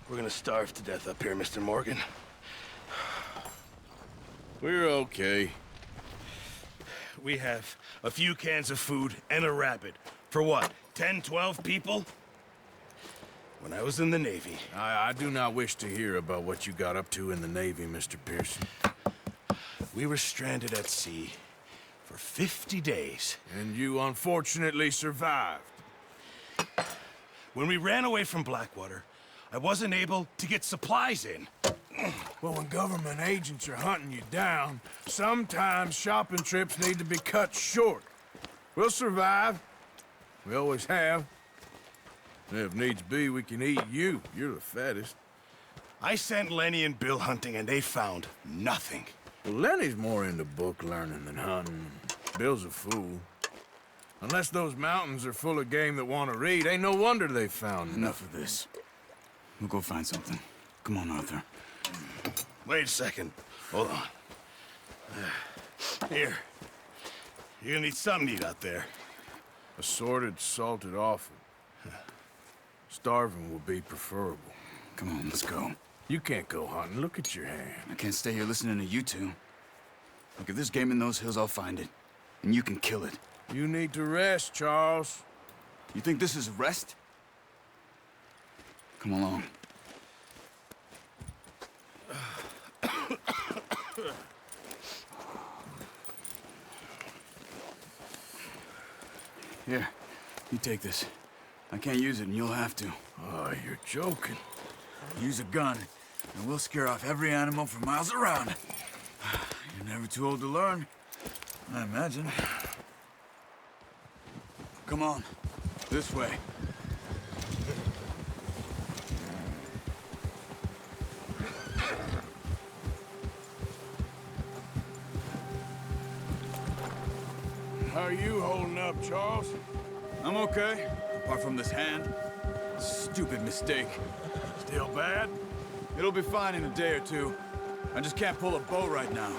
We're gonna starve to death up here, Mr. Morgan. We're okay. We have a few cans of food and a rabbit. For what, 10, 12 people? When I was in the Navy... I do not wish to hear about what you got up to in the Navy, Mr. Pearson. We were stranded at sea for 50 days. And you unfortunately survived. When we ran away from Blackwater, I wasn't able to get supplies in. Well, when government agents are hunting you down, sometimes shopping trips need to be cut short. We'll survive. We always have. And if needs be, we can eat you. You're the fattest. I sent Lenny and Bill hunting, and they found nothing. Well, Lenny's more into book learning than hunting. Bill's a fool. Unless those mountains are full of game that want to read, ain't no wonder they found Enough of this. We'll go find something. Come on, Arthur. Wait a second. Hold on. Here. You're gonna need something to eat out there. Assorted, salted offal. Starving will be preferable. Come on, let's go. You can't go hunting. Look at your hand. I can't stay here listening to you two. Look, if there's game in those hills, I'll find it. And you can kill it. You need to rest, Charles. You think this is rest? Come along. Here, you take this. I can't use it, and you'll have to. Oh, you're joking. Use a gun, and we'll scare off every animal for miles around. You're never too old to learn, I imagine. Come on, this way. How are you holding up, Charles? I'm okay, apart from this hand. Stupid mistake. Still bad? It'll be fine in a day or two. I just can't pull a bow right now.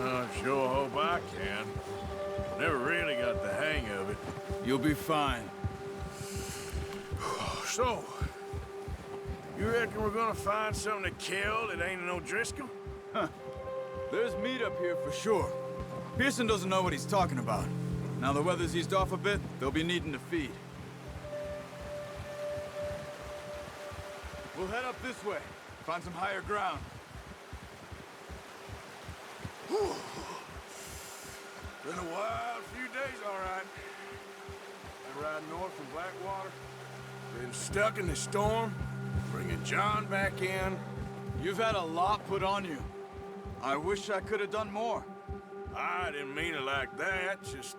I sure hope I can. Never really got the hang of it. You'll be fine. So, you reckon we're gonna find something to kill that ain't no Driscoll? There's meat up here for sure. Pearson doesn't know what he's talking about. Now the weather's eased off a bit, they'll be needing to feed. We'll head up this way. Find some higher ground. Whew. Been a wild few days, all right. Been riding north from Blackwater. Been stuck in the storm. Bringing John back in. You've had a lot put on you. I wish I could have done more. I didn't mean it like that. Just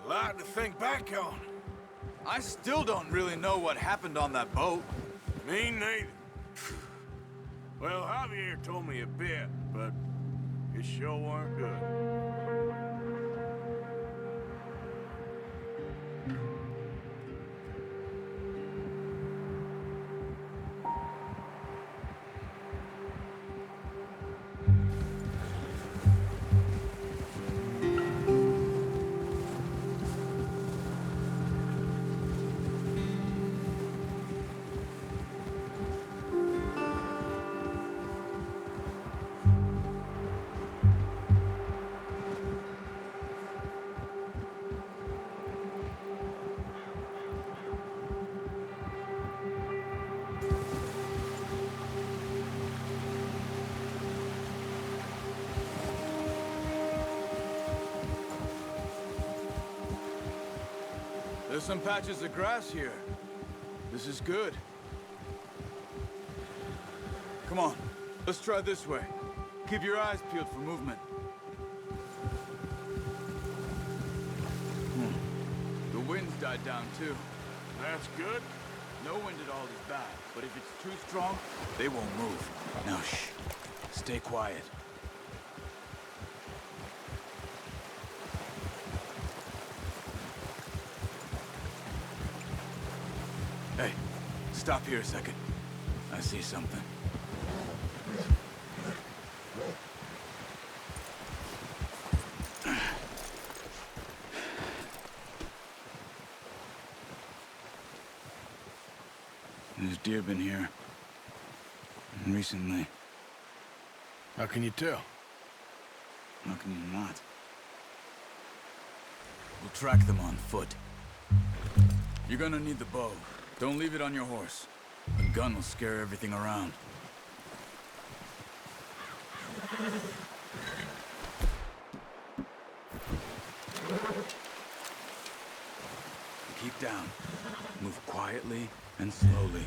a lot to think back on. I still don't really know what happened on that boat. Me neither. Well, Javier told me a bit, but it sure weren't good. There's some patches of grass here. This is good. Come on, let's try this way. Keep your eyes peeled for movement. The wind's died down too. That's good. No wind at all is bad, but if it's too strong, they won't move. Now shh, stay quiet. Hey, stop here a second. I see something. There's deer been here. Recently. How can you tell? How can you not? We'll track them on foot. You're gonna need the bow. Don't leave it on your horse. A gun will scare everything around. Keep down. Move quietly and slowly.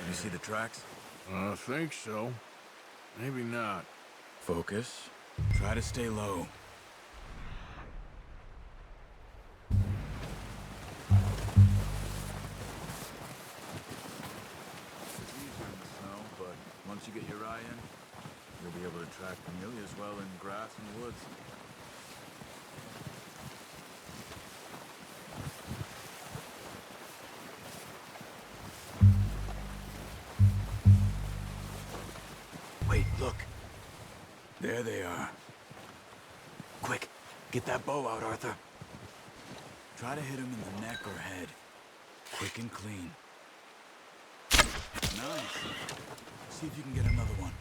You see the tracks? I think so. Maybe not. Focus. Try to stay low. It's easier in the snow, but once you get your eye in, you'll be able to track them nearly as well in grass and woods. Wait, look. There they are. Quick, get that bow out, Arthur. Try to hit him in the neck or head. Quick and clean. Nice. See if you can get another one.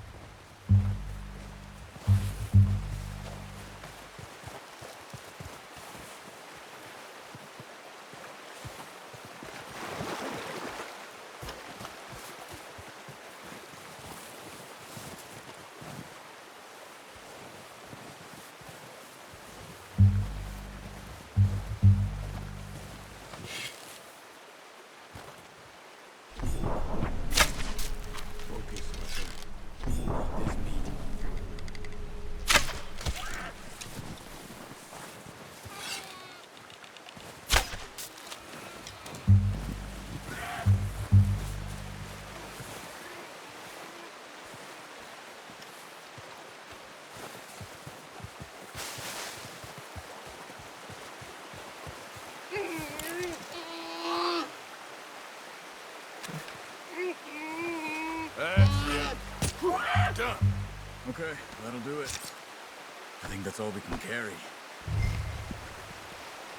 Focus, Arthur. This meat. That's it. Done. Okay, that'll do it. I think that's all we can carry.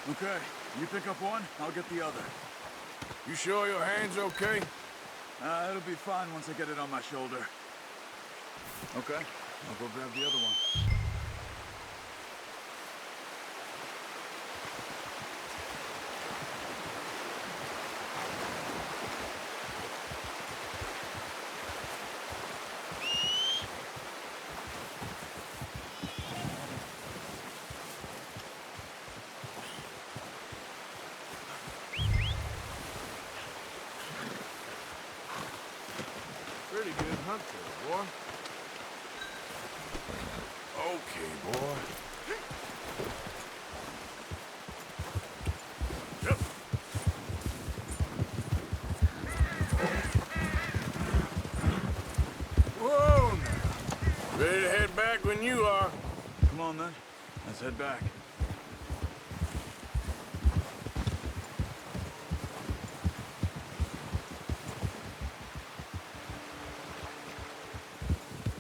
Okay, you pick up one, I'll get the other. You sure your hand's okay? It'll be fine once I get it on my shoulder. Okay, I'll go grab the other one. Pretty good hunt there, boy. Okay, boy. Yep. Whoa, now. Ready to head back when you are. Come on then, let's head back.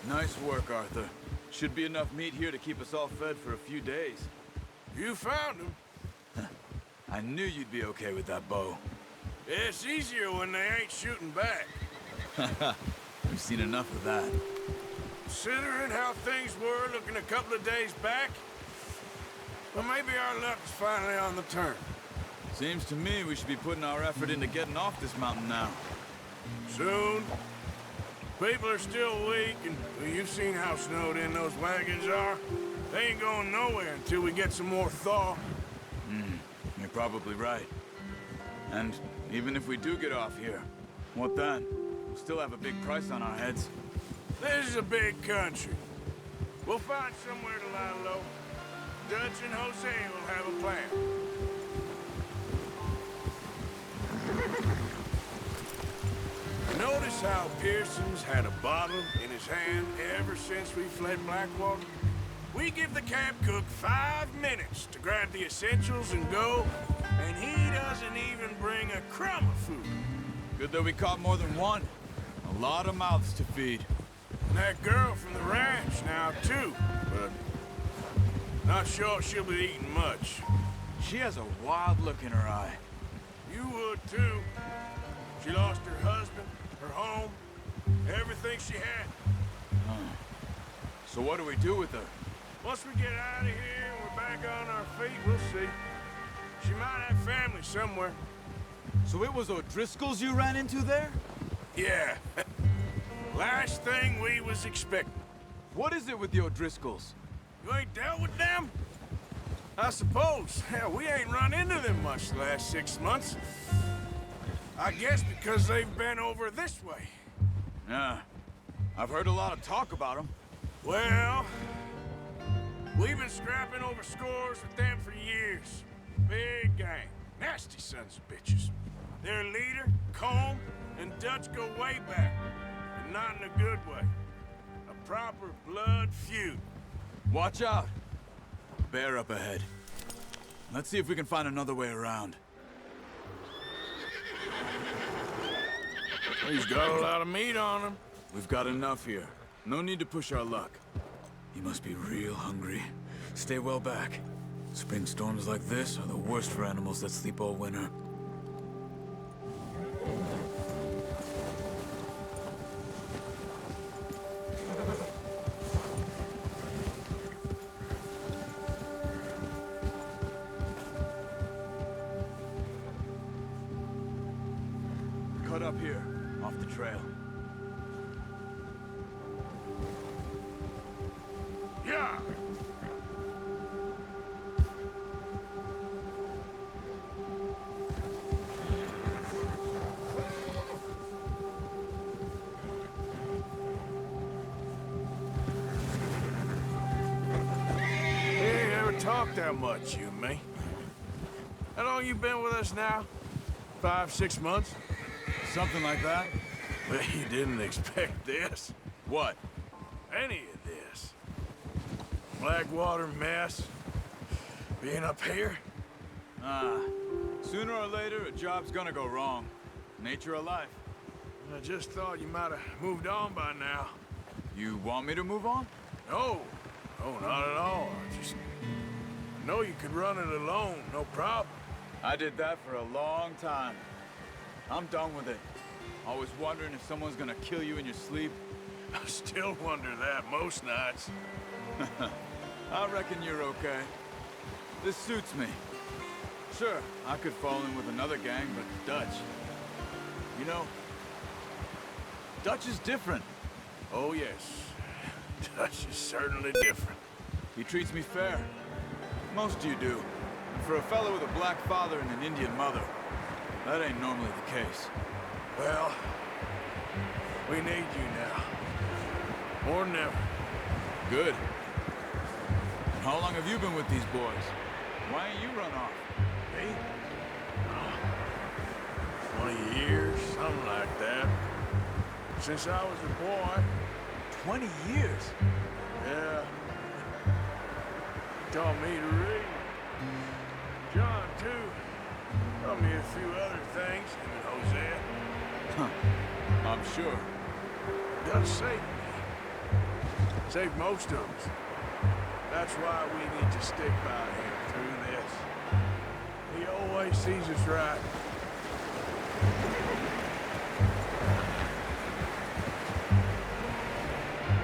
Nice work, Arthur. Should be enough meat here to keep us all fed for a few days. You found him. I knew you'd be okay with that bow. It's easier when they ain't shooting back. We've seen enough of that. Considering how things were looking a couple of days back, well, maybe our luck's finally on the turn. Seems to me we should be putting our effort into getting off this mountain now. Soon. People are still weak, and well, you've seen how snowed in those wagons are. They ain't going nowhere until we get some more thaw. You're probably right. And even if we do get off here, what then? We'll still have a big price on our heads. This is a big country. We'll find somewhere to lie low. Dutch and Jose will have a plan. Notice how Pearson's had a bottle in his hand ever since we fled Blackwater? We give the camp cook 5 minutes to grab the essentials and go, and he doesn't even bring a crumb of food. Good that we caught more than one. A lot of mouths to feed. And that girl from the ranch now, too. But Not sure she'll be eating much. She has a wild look in her eye. You would, too. She lost her husband, her home, everything she had. So what do we do with her? Once we get out of here and we're back on our feet, we'll see. She might have family somewhere. So it was O'Driscolls you ran into there? Yeah. Last thing we was expecting. What is it with the O'Driscolls? You ain't dealt with them? I suppose. Hell, we ain't run into them much the last 6 months. I guess because they've been over this way. Yeah. I've heard a lot of talk about them. Well, we've been scrapping over scores with them for years. Big gang. Nasty sons of bitches. Their leader, Colm, and Dutch go way back. And not in a good way. A proper blood feud. Watch out. Bear up ahead. Let's see if we can find another way around. He's got a lot of meat on him. We've got enough here. No need to push our luck. He must be real hungry. Stay well back. Spring storms like this are the worst for animals that sleep all winter. Cut up here, off the trail. Yeah. We ain't ever talked that much, you and me. How long you been with us now? 5, 6 months? Something like that? But you didn't expect this. What? Any of this. Blackwater mess. Being up here. Sooner or later, a job's gonna go wrong. Nature of life. I just thought you might have moved on by now. You want me to move on? No. No, not at all. I know you could run it alone, no problem. I did that for a long time. I'm done with it. Always wondering if someone's gonna kill you in your sleep. I still wonder that most nights. I reckon you're okay. This suits me. Sure, I could fall in with another gang, but Dutch... You know, Dutch is different. Oh, yes. Dutch is certainly different. He treats me fair. Most of you do. And for a fellow with a black father and an Indian mother, that ain't normally the case. Well, we need you now. More than ever. Good. And how long have you been with these boys? Why ain't you run off? Me? Oh, 20 years, something like that. Since I was a boy. 20 years? Yeah. He taught me to read. John, too. Taught me a few other things, him and Hosea. Huh. I'm sure. Dutch saved me. Saved most of us. That's why we need to stick by him through this. He always sees us right.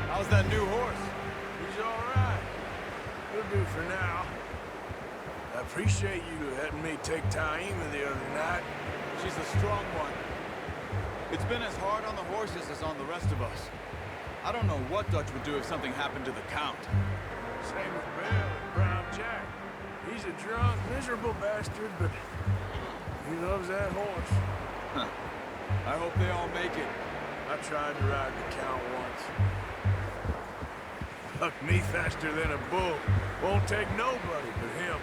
How's that new horse? He's all right. He'll do for now. I appreciate you letting me take Taima the other night. She's a strong one. It's been as hard on the horses as on the rest of us. I don't know what Dutch would do if something happened to the Count. Same with Bill and Brown Jack. He's a drunk, miserable bastard, but he loves that horse. Huh. I hope they all make it. I tried to ride the Count once. Bucked me faster than a bull. Won't take nobody but him.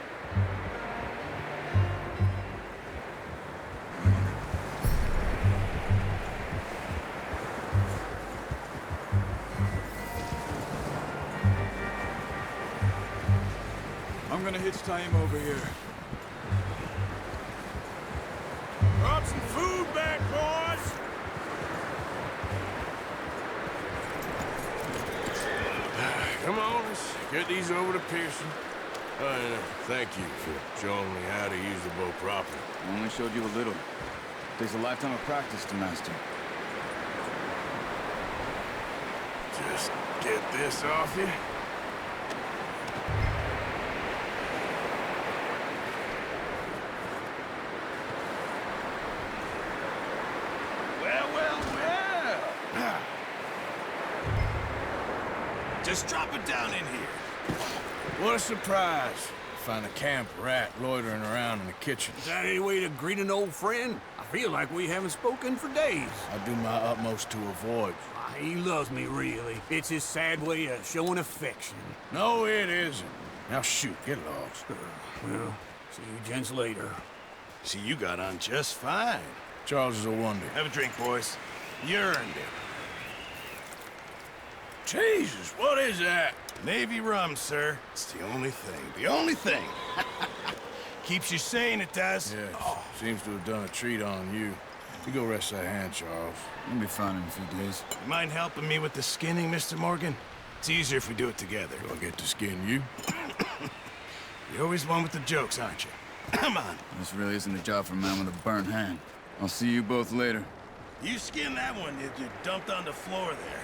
I'm gonna hitch Taima over here. Brought some food back, boys! Come on, let's get these over to Pearson. Thank you for showing me how to use the bow properly. I only showed you a little. Takes a lifetime of practice to master. Just get this off you. Well. Just drop it down in here. What a surprise. Find a camp rat loitering around in the kitchen. Is that any way to greet an old friend? I feel like we haven't spoken for days. I do my utmost to avoid. He loves me, really. It's his sad way of showing affection. No, it isn't. Now shoot, get lost. Well, see you gents later. See, you got on just fine. Charles is a wonder. Have a drink, boys. You earned it. Jesus, what is that? Navy rum, sir. It's the only thing. The only thing. Keeps you sane, it does. Yeah, seems to have done a treat on you. You go rest that hand, Charles. You'll be fine in a few days. You mind helping me with the skinning, Mr. Morgan? It's easier if we do it together. Do I get to skin you? You're always one with the jokes, aren't you? Come on. This really isn't a job for a man with a burnt hand. I'll see you both later. You skinned that one you dumped on the floor there.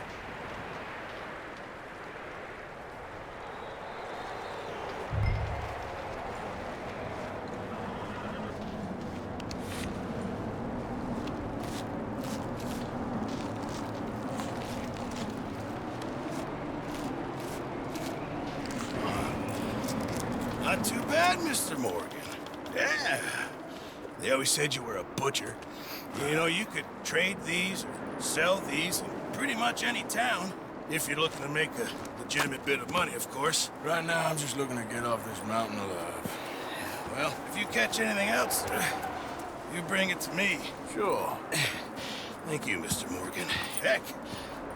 Not too bad, Mr. Morgan. Yeah. They always said you were a butcher. You know, you could trade these or sell these in pretty much any town. If you're looking to make a legitimate bit of money, of course. Right now, I'm just looking to get off this mountain alive. Well, if you catch anything else, you bring it to me. Sure. Thank you, Mr. Morgan. Heck,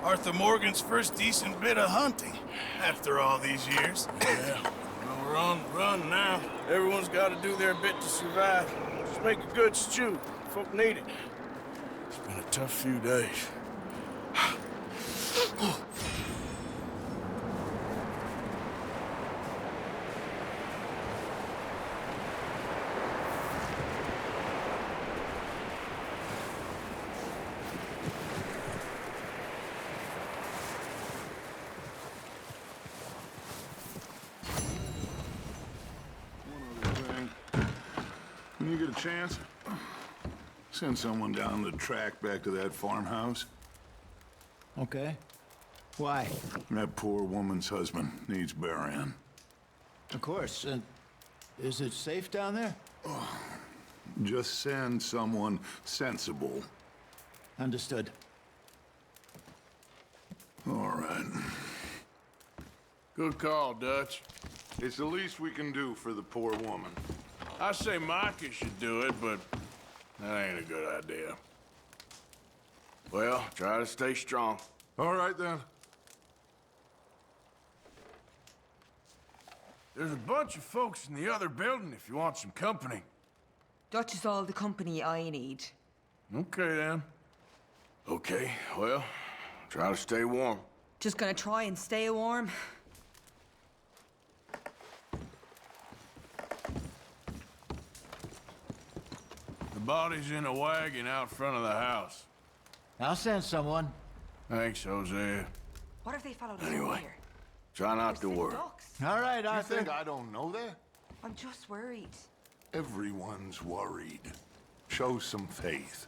Arthur Morgan's first decent bit of hunting after all these years. Yeah. Well, we're on the run now. Everyone's got to do their bit to survive. Just make a good stew. Folk need it. It's been a tough few days. When you get a chance, send someone down the track back to that farmhouse. Okay. Why? That poor woman's husband needs burying. Of course. And is it safe down there? Just send someone sensible. Understood. All right. Good call, Dutch. It's the least we can do for the poor woman. I say Micah should do it, but that ain't a good idea. Well, try to stay strong. All right, then. There's a bunch of folks in the other building if you want some company. Dutch is all the company I need. Okay, then. Okay, well, try to stay warm. Just gonna try and stay warm. The body's in a wagon out front of the house. I'll send someone. Thanks, Hosea. What if they followed us Anyway, over here? try not to There's worry. ducks. All right, You Arthur. think I don't know that? I'm just worried. Everyone's worried. Show some faith.